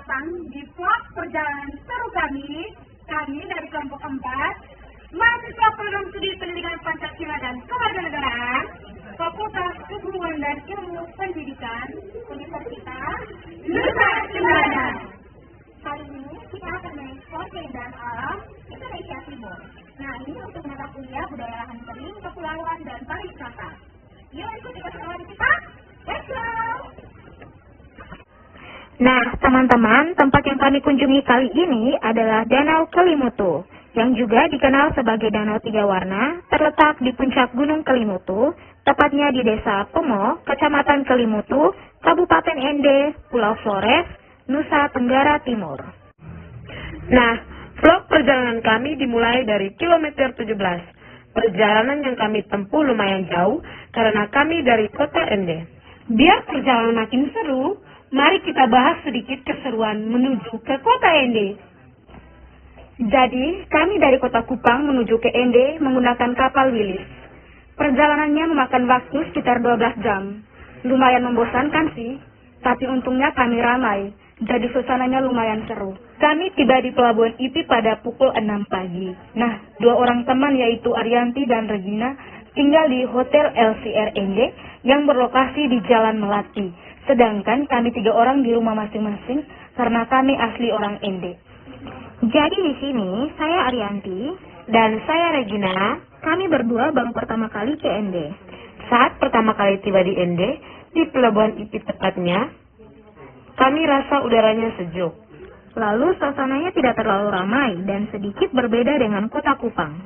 datang di vlog perjalanan seru kami. Kami dari kelompok 4, mahasiswa program studi pendidikan Pancasila dan Kewarganegaraan, Fakultas Kehubungan dan Ilmu Pendidikan, Universitas Nusa Tenggara. Kali ini kita akan mengeksplor keindahan alam Indonesia Timur. Nah, ini untuk mata kuliah budaya lahan kering, kepulauan, dan pariwisata. Yuk ikuti perjalanan kita. Let's go! Nah, teman-teman, tempat yang kami kunjungi kali ini adalah Danau Kelimutu, yang juga dikenal sebagai Danau Tiga Warna, terletak di puncak Gunung Kelimutu, tepatnya di Desa Pomo, Kecamatan Kelimutu, Kabupaten Ende, Pulau Flores, Nusa Tenggara Timur. Nah, vlog perjalanan kami dimulai dari kilometer 17. Perjalanan yang kami tempuh lumayan jauh karena kami dari kota Ende. Biar perjalanan makin seru, mari kita bahas sedikit keseruan menuju ke kota Ende. Jadi, kami dari kota Kupang menuju ke Ende menggunakan kapal Wilis. Perjalanannya memakan waktu sekitar 12 jam. Lumayan membosankan sih, tapi untungnya kami ramai, jadi suasananya lumayan seru. Kami tiba di Pelabuhan Ipi pada pukul 6 pagi. Nah, 2 orang teman yaitu Arianti dan Regina tinggal di Hotel LCR Ende yang berlokasi di Jalan Melati. Sedangkan kami 3 orang di rumah masing-masing karena kami asli orang Ende. Jadi di sini saya Arianti dan saya Regina. Kami berdua baru pertama kali ke Ende. Saat pertama kali tiba di Ende, di Pelabuhan Ipi tepatnya, kami rasa udaranya sejuk. Lalu suasananya tidak terlalu ramai dan sedikit berbeda dengan kota Kupang.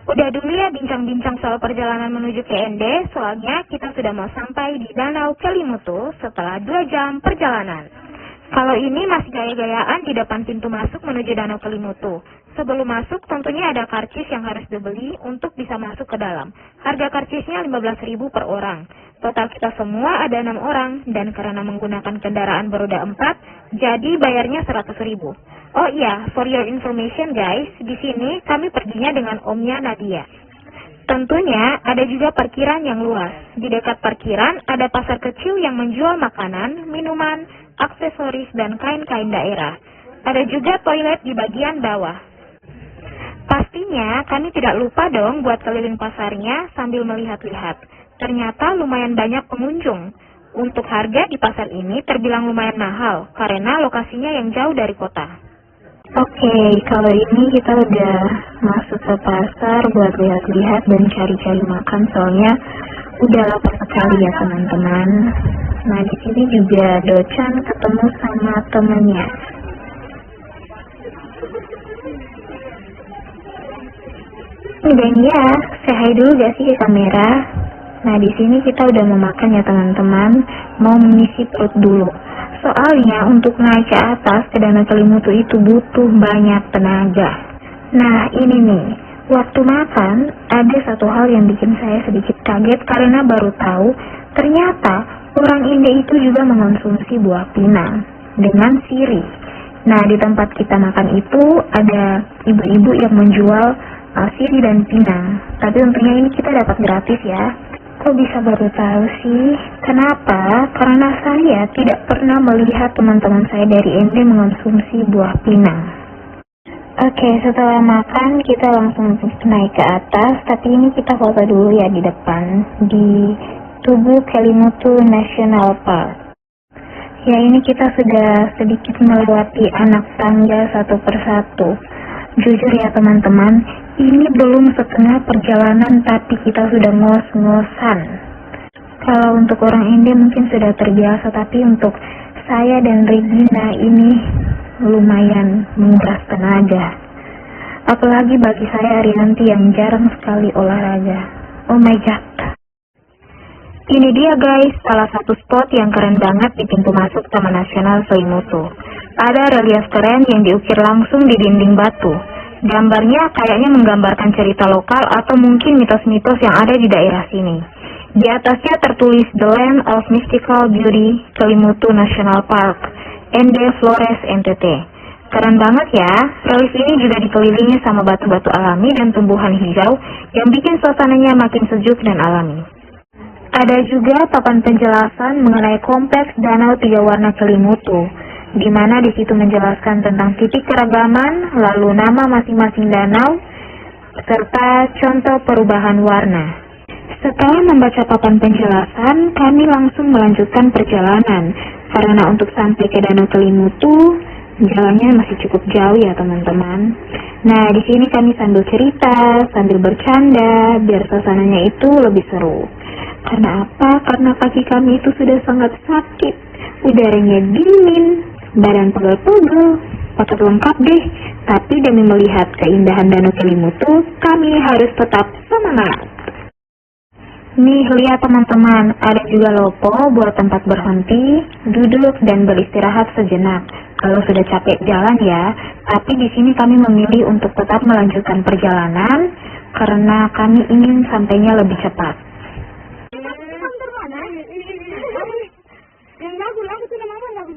Udah dulu ya bincang-bincang soal perjalanan menuju ke Ende, soalnya kita sudah mau sampai di Danau Kelimutu setelah 2 jam perjalanan. Kalau ini masih gaya-gayaan di depan pintu masuk menuju Danau Kelimutu. Sebelum masuk tentunya ada karcis yang harus dibeli untuk bisa masuk ke dalam. Harga karcisnya 15.000 per orang. Total kita semua ada 6 orang dan karena menggunakan kendaraan beroda 4, jadi bayarnya 100.000. Oh iya, for your information guys, di sini kami perginya dengan omnya Nadia. Tentunya ada juga parkiran yang luas. Di dekat parkiran ada pasar kecil yang menjual makanan, minuman, aksesoris, dan kain-kain daerah. Ada juga toilet di bagian bawah. Pastinya kami tidak lupa dong buat keliling pasarnya sambil melihat-lihat. Ternyata lumayan banyak pengunjung. Untuk harga di pasar ini terbilang lumayan mahal karena lokasinya yang jauh dari kota. Oke, kalau ini kita udah masuk ke pasar buat lihat-lihat dan cari-cari makan, soalnya udah lapar sekali ya teman-teman. Nah, di sini juga Docan ketemu sama temennya. Dan ya, say hi dulu gak sih ke kamera? Nah, di sini kita udah mau makan ya teman-teman, mau mengisi perut dulu. Soalnya untuk naik ke atas ke Danau Kelimutu itu butuh banyak tenaga. Nah, ini nih, waktu makan ada satu hal yang bikin saya sedikit kaget karena baru tahu ternyata orang Ende itu juga mengonsumsi buah pinang dengan sirih. Nah, di tempat kita makan itu ada ibu-ibu yang menjual sirih dan pinang. Tapi untungnya ini kita dapat gratis ya. Kok bisa baru tahu sih? Kenapa? Karena saya tidak pernah melihat teman-teman saya dari Ende mengonsumsi buah pinang. Oke, setelah makan kita langsung naik ke atas. Tapi ini kita foto dulu ya di depan di Tugu Kelimutu National Park. Ya, ini kita sudah sedikit melewati anak tangga satu persatu. Jujur ya teman-teman, ini belum setengah perjalanan tapi kita sudah ngos-ngosan. Kalau untuk orang Ende mungkin sudah terbiasa, tapi untuk saya dan Regina ini lumayan menguras tenaga. Apalagi bagi saya Arianti yang jarang sekali olahraga. Oh my god. Ini dia guys, salah satu spot yang keren banget di pintu masuk Taman Nasional Kelimutu. Ada relief keren yang diukir langsung di dinding batu. Gambarnya kayaknya menggambarkan cerita lokal atau mungkin mitos-mitos yang ada di daerah sini. Di atasnya tertulis The Land of Mystical Beauty Kelimutu National Park, Ende Flores NTT. Keren banget ya, relief ini juga dikelilingi sama batu-batu alami dan tumbuhan hijau yang bikin suasananya makin sejuk dan alami. Ada juga papan penjelasan mengenai kompleks Danau Tiga Warna Kelimutu. di mana di situ menjelaskan tentang titik keragaman, lalu nama masing-masing danau, serta contoh perubahan warna. Setelah membaca papan penjelasan, kami langsung melanjutkan perjalanan, karena untuk sampai ke Danau Kelimutu, jalannya masih cukup jauh ya teman-teman. Nah, di sini kami sambil cerita, sambil bercanda, biar suasananya itu lebih seru. Karena apa? Karena kaki kami itu sudah sangat sakit, udaranya dingin, badan pegel-pegel, paket lengkap deh. Tapi demi melihat keindahan Danau Kelimutu, kami harus tetap semangat. Nih, lihat teman-teman, ada juga lopo buat tempat berhenti, duduk, dan beristirahat sejenak. Kalau sudah capek jalan ya, tapi di sini kami memilih untuk tetap melanjutkan perjalanan karena kami ingin sampainya lebih cepat. Yang lagu itu nama apa? Lagu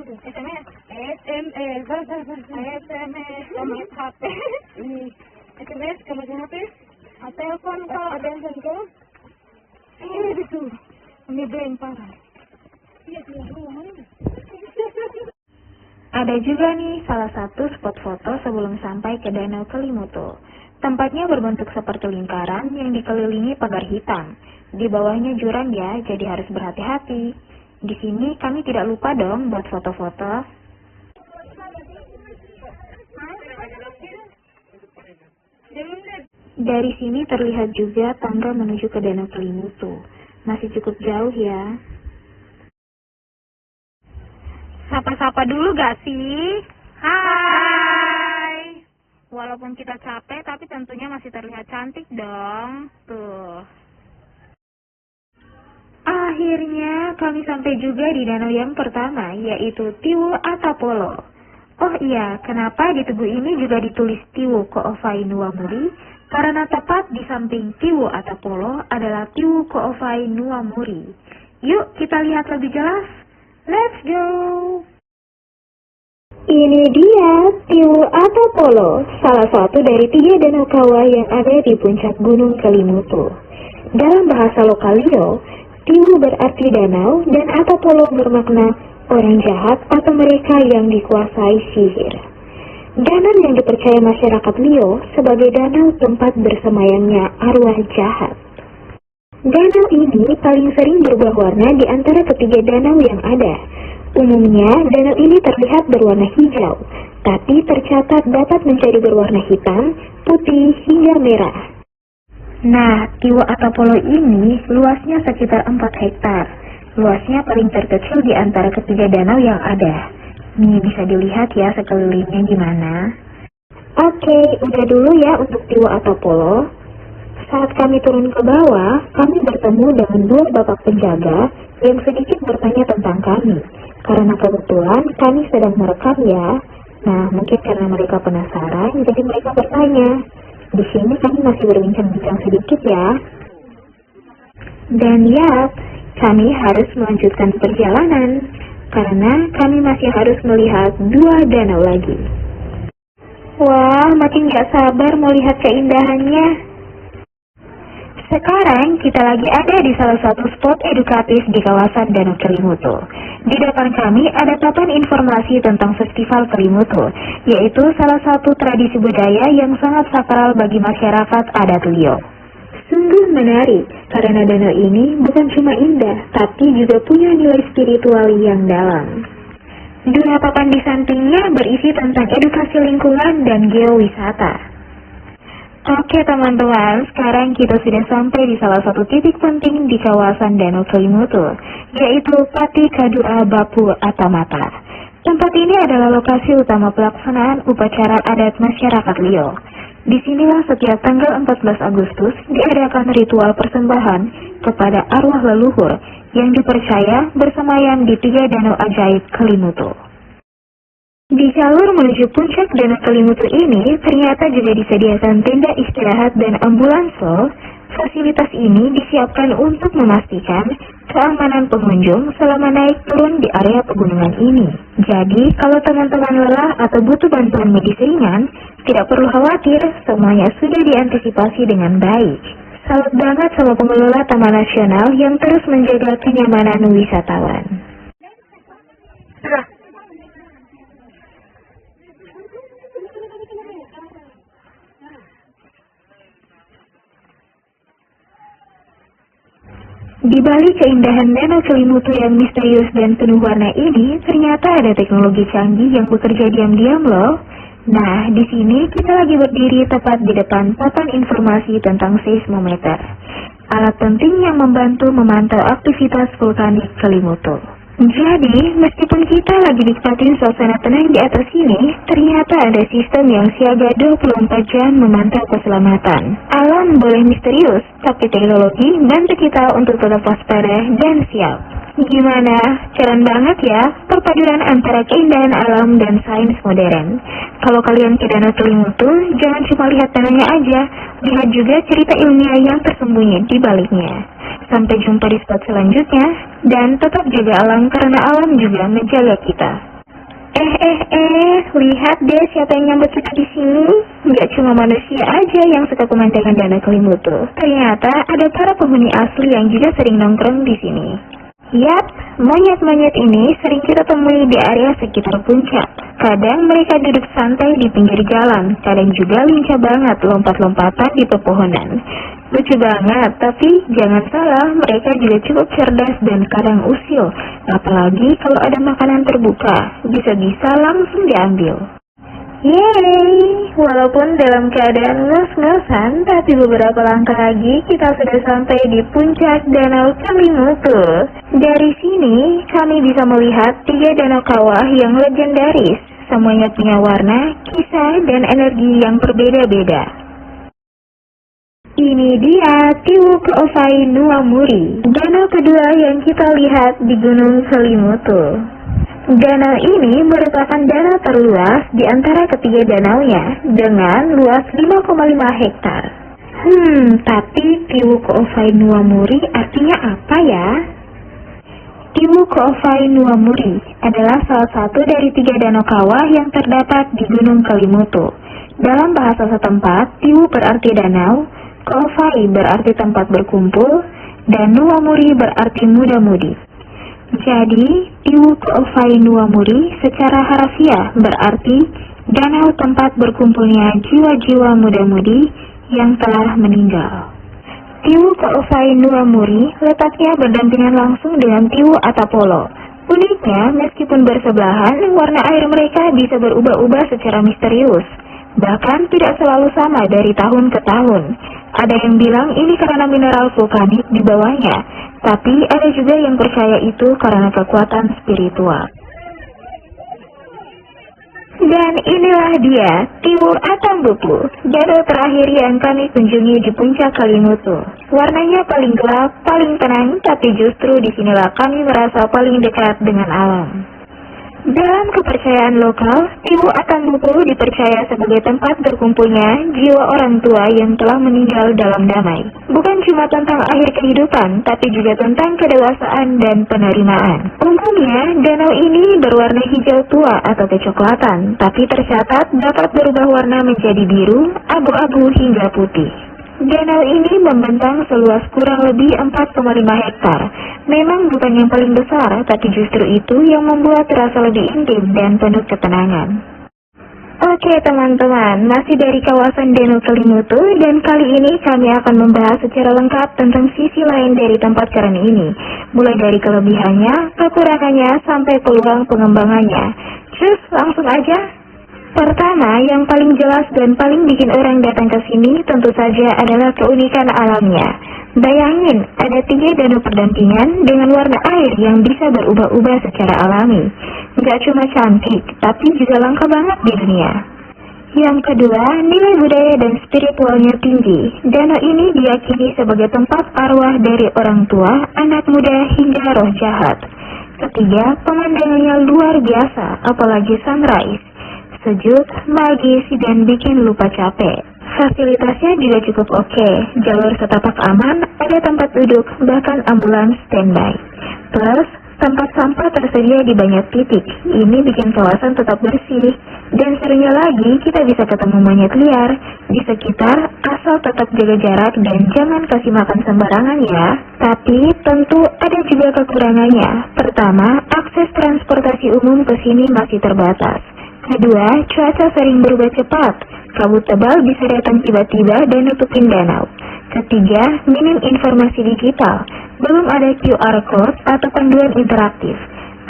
tuh SMS. SMS sama HP. Ini SMS sama HP. Telepon kalau ada yang sentuh. Ini itu. Ini blank parah. Iya, Ada juga nih salah satu spot foto sebelum sampai ke Danau Kelimutu. Tempatnya berbentuk seperti lingkaran yang dikelilingi pagar hitam. Di bawahnya jurang ya, jadi harus berhati-hati. Di sini kami tidak lupa dong buat foto-foto. Dari sini terlihat juga tangga menuju ke Danau Kelimutu. Masih cukup jauh ya. Sapa-sapa dulu gak sih? Hai. Walaupun kita capek, tapi tentunya masih terlihat cantik dong. Tuh. Akhirnya kami sampai juga di danau yang pertama, yaitu Tiwu Atapolo. Oh iya, kenapa di tugu ini juga ditulis Tiwu Ko'ofai Nuamuri? Karena tepat di samping Tiwu Atapolo adalah Tiwu Ko'ofai Nuamuri. Yuk kita lihat lebih jelas. Let's go! Ini dia Tiwu Atapolo, salah satu dari 3 danau kawah yang ada di puncak Gunung Kelimutu. Dalam bahasa lokal Lio, Tiwu berarti danau dan Atapolo bermakna orang jahat atau mereka yang dikuasai sihir. Danau yang dipercaya masyarakat Lio sebagai danau tempat bersemayamnya arwah jahat. Danau ini paling sering berubah warna di antara ketiga danau yang ada. Umumnya, danau ini terlihat berwarna hijau, tapi tercatat dapat menjadi berwarna hitam, putih, hingga merah. Nah, Tiwu Atapolo ini luasnya sekitar 4 hektar. Luasnya paling terkecil di antara ketiga danau yang ada. Nih, bisa dilihat ya sekelilingnya gimana. Oke, udah dulu ya untuk Tiwu Atapolo. Saat kami turun ke bawah, kami bertemu dengan 2 bapak penjaga yang sedikit bertanya tentang kami. Karena kebetulan kami sedang merekam ya. Nah, mungkin karena mereka penasaran, jadi mereka bertanya. Di sini kami masih berbincang-bincang sedikit ya. Dan ya, kami harus melanjutkan perjalanan. Karena kami masih harus melihat 2 danau lagi. Wah, makin gak sabar mau lihat keindahannya. Sekarang kita lagi ada di salah satu spot edukatif di kawasan Danau Kelimutu. Di depan kami ada papan informasi tentang Festival Kelimutu, yaitu salah satu tradisi budaya yang sangat sakral bagi masyarakat adat Lio. Sungguh menarik, karena danau ini bukan cuma indah, tapi juga punya nilai spiritual yang dalam. 2 papan di sampingnya berisi tentang edukasi lingkungan dan geowisata. Oke teman-teman, sekarang kita sudah sampai di salah satu titik penting di kawasan Danau Kelimutu, yaitu Pati Kadua Bapu Atamata. Tempat ini adalah lokasi utama pelaksanaan upacara adat masyarakat Lio. Disinilah setiap tanggal 14 Agustus diadakan ritual persembahan kepada arwah leluhur yang dipercaya bersemayam di 3 danau ajaib Kelimutu. Di jalur menuju puncak Danau Kelimutu ini ternyata juga disediakan tenda istirahat dan ambulans loh. Fasilitas ini disiapkan untuk memastikan keamanan pengunjung selama naik turun di area pegunungan ini. Jadi, kalau teman-teman lelah atau butuh bantuan medis ringan, tidak perlu khawatir, semuanya sudah diantisipasi dengan baik. Salut banget sama pengelola Taman Nasional yang terus menjaga kenyamanan wisatawan. Di balik keindahan Danau Kelimutu yang misterius dan penuh warna ini, ternyata ada teknologi canggih yang bekerja diam-diam loh. Nah, di sini kita lagi berdiri tepat di depan papan informasi tentang seismometer, alat penting yang membantu memantau aktivitas vulkanik Kelimutu. Jadi, meskipun kita lagi nikmatin suasana tenang di atas sini, ternyata ada sistem yang siaga 24 jam memantau keselamatan. Alam boleh misterius, tapi teknologi bantu kita untuk tetap waspada dan siap. Gimana? Keren banget ya, perpaduan antara keindahan alam dan sains modern. Kalau kalian ke Danau Kelimutu, jangan cuma lihat danaunya aja, lihat juga cerita ilmiah yang tersembunyi di baliknya. Sampai jumpa di spot selanjutnya, dan tetap jaga alam karena alam juga menjaga kita. Lihat deh siapa yang nyambut kita di sini. Nggak cuma manusia aja yang suka pemandangan Danau Kelimutu. Ternyata ada para penghuni asli yang juga sering nongkrong di sini. Yap, monyet-monyet ini sering kita temui di area sekitar puncak. Kadang mereka duduk santai di pinggir jalan, kadang juga lincah banget lompat-lompatan di pepohonan. Lucu banget, tapi jangan salah, mereka juga cukup cerdas dan kadang usil. Apalagi kalau ada makanan terbuka, bisa-bisa langsung diambil. Yeay, walaupun dalam keadaan ngos-ngosan, tapi beberapa langkah lagi kita sudah sampai di puncak Danau Kelimutu. Dari sini, kami bisa melihat 3 danau kawah yang legendaris. Semuanya punya warna, kisah, dan energi yang berbeda-beda. Ini dia Tiwuk Ovai Nuamuri, danau kedua yang kita lihat di Gunung Kelimutu. Danau ini merupakan danau terluas di antara ketiga danaunya dengan luas 5,5 hektar. Tapi Tiwuk Ovai Nuamuri artinya apa ya? Tiwuk Ovai Nuamuri adalah salah satu dari 3 danau kawah yang terdapat di Gunung Kelimutu. Dalam bahasa setempat, Tiwu berarti danau, Ovai berarti tempat berkumpul, dan Nuamuri berarti muda-mudi. Jadi, Tiwuk Ovai Nuamuri secara harafiah berarti danau tempat berkumpulnya jiwa-jiwa muda-mudi yang telah meninggal. Tiwuk Ovai Nuamuri letaknya berdampingan langsung dengan Tiwu Atapolo. Uniknya, meskipun bersebelahan, warna air mereka bisa berubah-ubah secara misterius. Bahkan tidak selalu sama dari tahun ke tahun. Ada yang bilang ini karena mineral vulkanik di bawahnya, tapi ada juga yang percaya itu karena kekuatan spiritual. Dan inilah dia, Tiwu Atambupu, danau terakhir yang kami kunjungi di puncak Kelimutu. Warnanya paling gelap, paling tenang, tapi justru disinilah kami merasa paling dekat dengan alam. Dalam kepercayaan lokal, Tiwu Atambupu dipercaya sebagai tempat berkumpulnya jiwa orang tua yang telah meninggal dalam damai. Bukan cuma tentang akhir kehidupan, tapi juga tentang kedewasaan dan penerimaan. Umumnya, danau ini berwarna hijau tua atau kecoklatan, tapi tercatat dapat berubah warna menjadi biru, abu-abu hingga putih. Danau ini membentang seluas kurang lebih 4,5 hektar. Memang bukan yang paling besar, tapi justru itu yang membuat terasa lebih intim dan penuh ketenangan. Oke teman-teman, masih dari kawasan Danau Kelimutu, dan kali ini kami akan membahas secara lengkap tentang sisi lain dari tempat keren ini, mulai dari kelebihannya, kekurangannya, sampai peluang pengembangannya. Cus, langsung aja. Pertama, yang paling jelas dan paling bikin orang datang ke sini tentu saja adalah keunikan alamnya. Bayangin, ada 3 danau berdampingan dengan warna air yang bisa berubah-ubah secara alami. Gak cuma cantik, tapi juga langka banget di dunia. Yang kedua, nilai budaya dan spiritualnya tinggi. Danau ini diyakini sebagai tempat arwah dari orang tua, anak muda, hingga roh jahat. Ketiga, pemandangannya luar biasa, apalagi sunrise. Sejuk, magis, dan bikin lupa capek. Fasilitasnya juga cukup oke, jalur setapak aman, ada tempat duduk, bahkan ambulans standby. Plus, tempat sampah tersedia di banyak titik. Ini bikin kawasan tetap bersih. Dan serunya lagi, kita bisa ketemu monyet liar di sekitar, asal tetap jaga jarak dan jangan kasih makan sembarangan ya. Tapi tentu ada juga kekurangannya. Pertama, akses transportasi umum ke sini masih terbatas. Kedua, cuaca sering berubah cepat. Kabut tebal bisa datang tiba-tiba dan nutupin danau. Ketiga, minim informasi digital, belum ada QR code atau panduan interaktif.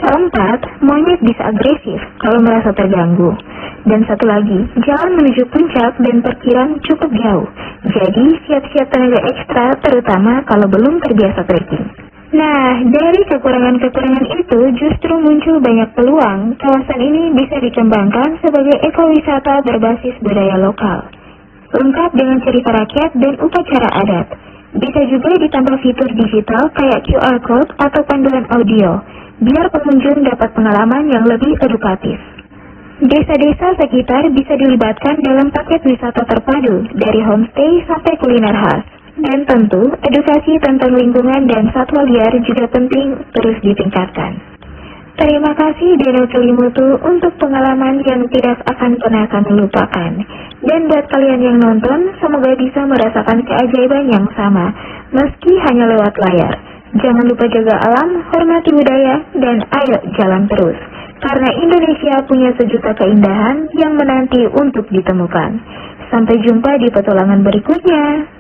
Keempat, monyet bisa agresif kalau merasa terganggu. Dan satu lagi, jalan menuju puncak dan parkiran cukup jauh. Jadi, siap-siap tenaga ekstra terutama kalau belum terbiasa trekking. Nah, dari kekurangan-kekurangan itu justru muncul banyak peluang. Kawasan ini bisa dikembangkan sebagai ekowisata berbasis budaya lokal, lengkap dengan cerita rakyat dan upacara adat. Bisa juga ditambah fitur digital kayak QR code atau panduan audio, biar pengunjung dapat pengalaman yang lebih edukatif. Desa-desa sekitar bisa dilibatkan dalam paket wisata terpadu, dari homestay sampai kuliner khas. Dan tentu, edukasi tentang lingkungan dan satwa liar juga penting terus ditingkatkan. Terima kasih Danau Kelimutu untuk pengalaman yang tidak akan pernah kami lupakan. Dan buat kalian yang nonton, semoga bisa merasakan keajaiban yang sama, meski hanya lewat layar. Jangan lupa jaga alam, hormati budaya, dan ayo jalan terus. Karena Indonesia punya sejuta keindahan yang menanti untuk ditemukan. Sampai jumpa di petualangan berikutnya.